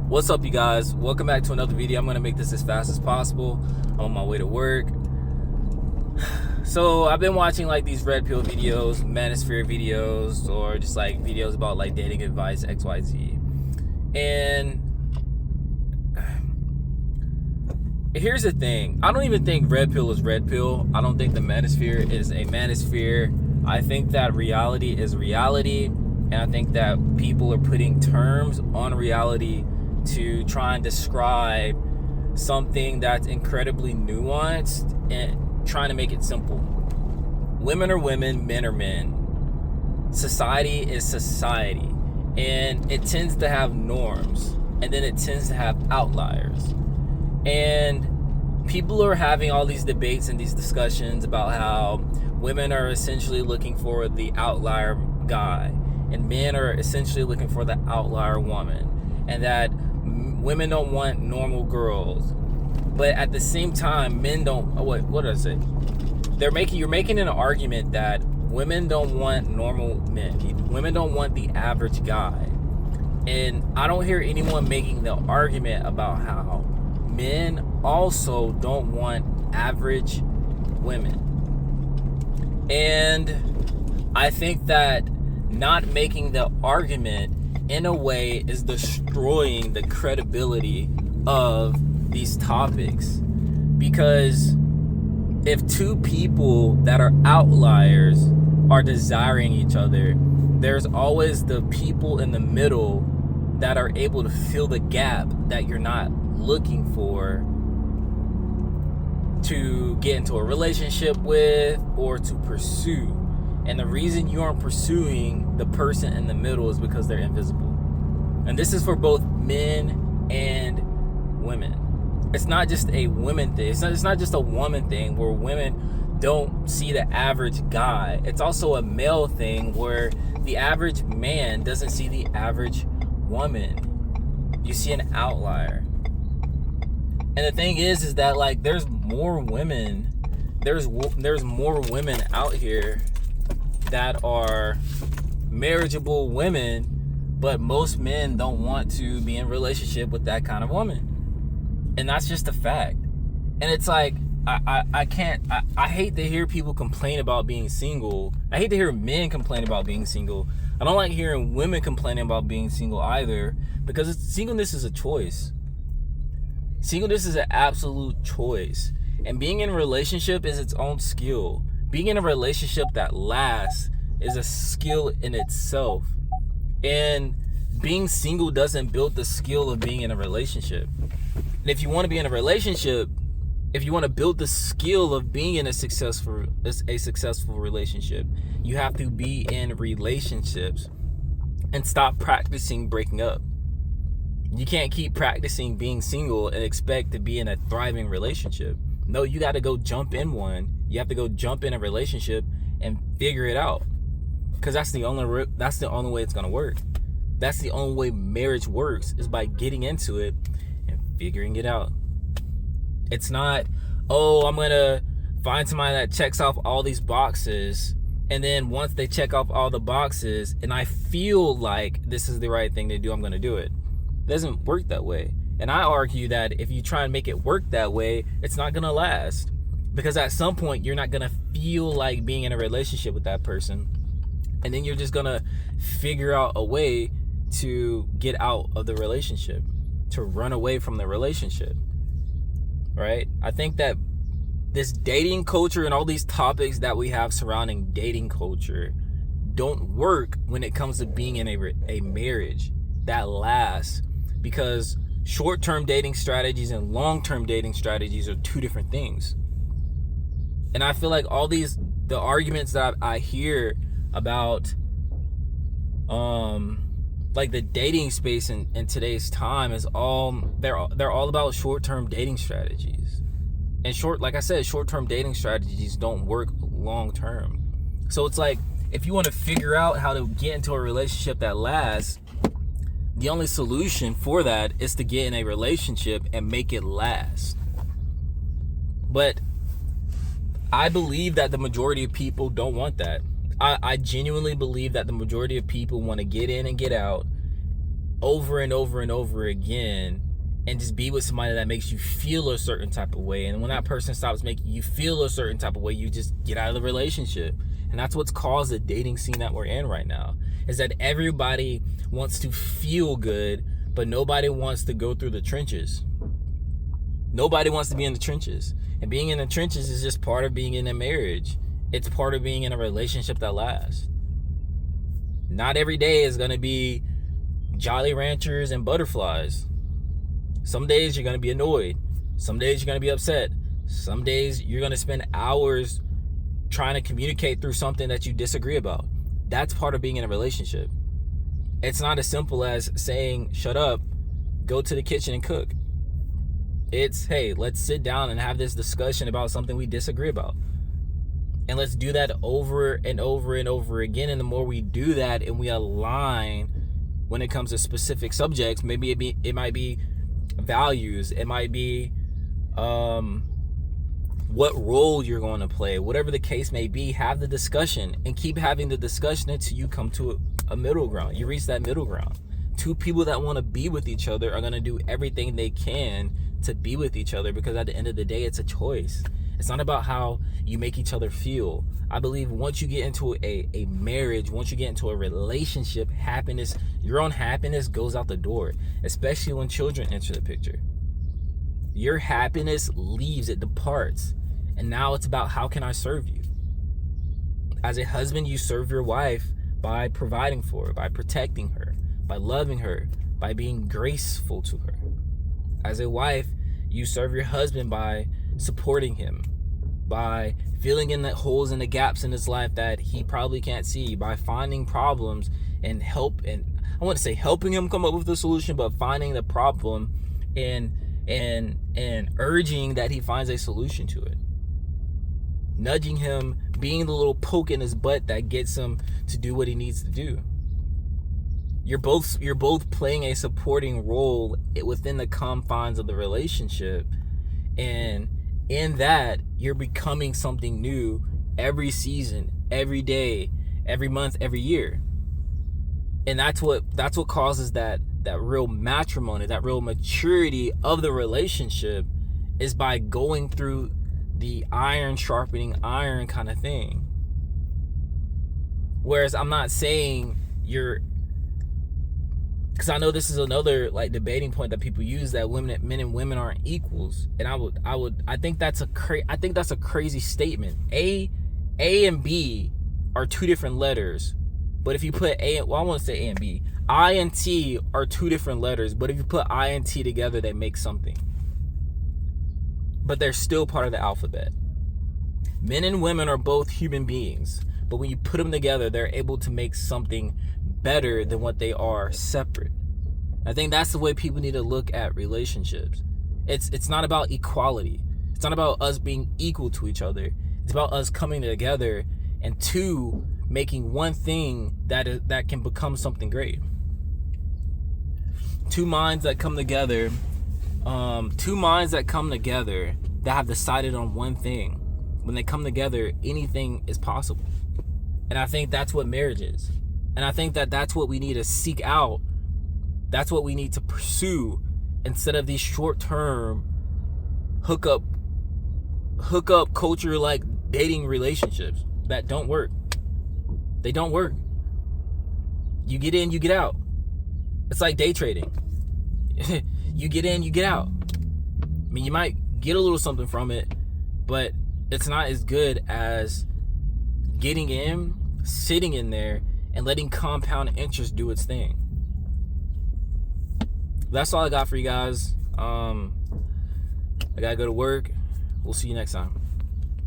What's up, you guys? Welcome back to another video. I'm gonna make this as fast as possible. I'm on my way to work. So I've been watching like these red pill videos, manosphere videos, or just like videos about like dating advice, XYZ. And here's the thing. I don't even think red pill is red pill. I don't think the manosphere is a manosphere. I think that reality is reality. And I think that people are putting terms on reality to try and describe something that's incredibly nuanced and trying to make it simple. Women are women, men are men. Society is society. And it tends to have norms. And then it tends to have outliers. And people are having all these debates and these discussions about how women are essentially looking for the outlier guy. And men are essentially looking for the outlier woman. And that women don't want normal girls. But at the same time, men don't... What did I say? You're making an argument that women don't want normal men. Women don't want the average guy. And I don't hear anyone making the argument about how men also don't want average women. And I think that not making the argument in a way is destroying the credibility of these topics. Because if two people that are outliers are desiring each other, there's always the people in the middle that are able to fill the gap that you're not looking for to get into a relationship with or to pursue. And the reason you aren't pursuing the person in the middle is because they're invisible. And this is for both men and women. It's not just a women thing. It's not just a woman thing where women don't see the average guy. It's also a male thing where the average man doesn't see the average woman. You see an outlier. And the thing is that like there's more women. There's more women out here that are marriageable women, but most men don't want to be in a relationship with that kind of woman. And that's just a fact. And it's like I hate to hear people complain about being single. I hate to hear men complain about being single. I don't like hearing women complaining about being single either, because singleness is a choice. Singleness is an absolute choice. And being in a relationship is its own skill. Being in a relationship that lasts is a skill in itself. And being single doesn't build the skill of being in a relationship. And if you want to be in a relationship, if you want to build the skill of being in a successful relationship, you have to be in relationships and stop practicing breaking up. You can't keep practicing being single and expect to be in a thriving relationship. No, you got to go jump in one. You have to go jump in a relationship and figure it out, because that's the only way it's gonna work. That's the only way marriage works, is by getting into it and figuring it out. It's not, I'm gonna find somebody that checks off all these boxes, and then once they check off all the boxes and I feel like this is the right thing to do, I'm gonna do it. It doesn't work that way. And I argue that if you try and make it work that way, it's not gonna last. Because at some point, you're not gonna feel like being in a relationship with that person. And then you're just gonna figure out a way to get out of the relationship, to run away from the relationship, right? I think that this dating culture and all these topics that we have surrounding dating culture don't work when it comes to being in a marriage that lasts. Because short-term dating strategies and long-term dating strategies are two different things. And I feel like the arguments that I hear about like the dating space in today's time is they're all about short-term dating strategies. And like I said, short-term dating strategies don't work long-term. So it's like, if you want to figure out how to get into a relationship that lasts, the only solution for that is to get in a relationship and make it last. But I believe that the majority of people don't want that. I genuinely believe that the majority of people want to get in and get out over and over and over again, and just be with somebody that makes you feel a certain type of way. And when that person stops making you feel a certain type of way, you just get out of the relationship. And that's what's caused the dating scene that we're in right now, is that everybody wants to feel good, but nobody wants to go through the trenches. Nobody wants to be in the trenches. And being in the trenches is just part of being in a marriage. It's part of being in a relationship that lasts. Not every day is going to be Jolly Ranchers and butterflies. Some days you're going to be annoyed. Some days you're going to be upset. Some days you're going to spend hours trying to communicate through something that you disagree about. That's part of being in a relationship. It's not as simple as saying, shut up, go to the kitchen and cook. It's, hey, let's sit down and have this discussion about something we disagree about. And let's do that over and over and over again. And the more we do that and we align when it comes to specific subjects, maybe it might be values, it might be what role you're going to play, whatever the case may be, have the discussion and keep having the discussion until you come to a middle ground. You reach that middle ground. Two people that want to be with each other are going to do everything they can to be with each other, because at the end of the day, it's a choice. It's not about how you make each other feel. I believe once you get into a marriage, once you get into a relationship, happiness, your own happiness goes out the door, especially when children enter the picture. Your happiness leaves, it departs. And now it's about, how can I serve you? As a husband, you serve your wife by providing for her, by protecting her, by loving her, by being graceful to her. As a wife, you serve your husband by supporting him, by filling in the holes and the gaps in his life that he probably can't see, by finding problems and I want to say helping him come up with a solution, but finding the problem and urging that he finds a solution to it. Nudging him, being the little poke in his butt that gets him to do what he needs to do. You're both playing a supporting role within the confines of the relationship, and in that, you're becoming something new every season, every day, every month, every year. And that's what causes that real matrimony, that real maturity of the relationship, is by going through the iron sharpening iron kind of thing. Whereas I'm not saying because I know this is another like debating point that people use, that men and women aren't equals, and I think that's a crazy statement. A and B are two different letters, but if you put I want to say A and B. I and T are two different letters, but if you put I and T together, they make something. But they're still part of the alphabet. Men and women are both human beings, but when you put them together, they're able to make something better than what they are separate. I think that's the way people need to look at relationships. It's not about equality. It's not about us being equal to each other. It's about us coming together and making one thing that can become something great. Two minds that come together that have decided on one thing. When they come together, anything is possible. And I think that's what marriage is. And I think that's what we need to seek out. That's what we need to pursue, instead of these short-term hookup culture like dating relationships that don't work. They don't work. You get in, you get out. It's like day trading. You get in, you get out. I mean, you might get a little something from it, but it's not as good as getting in, sitting in there, and letting compound interest do its thing. That's all I got for you guys. I gotta go to work. We'll see you next time.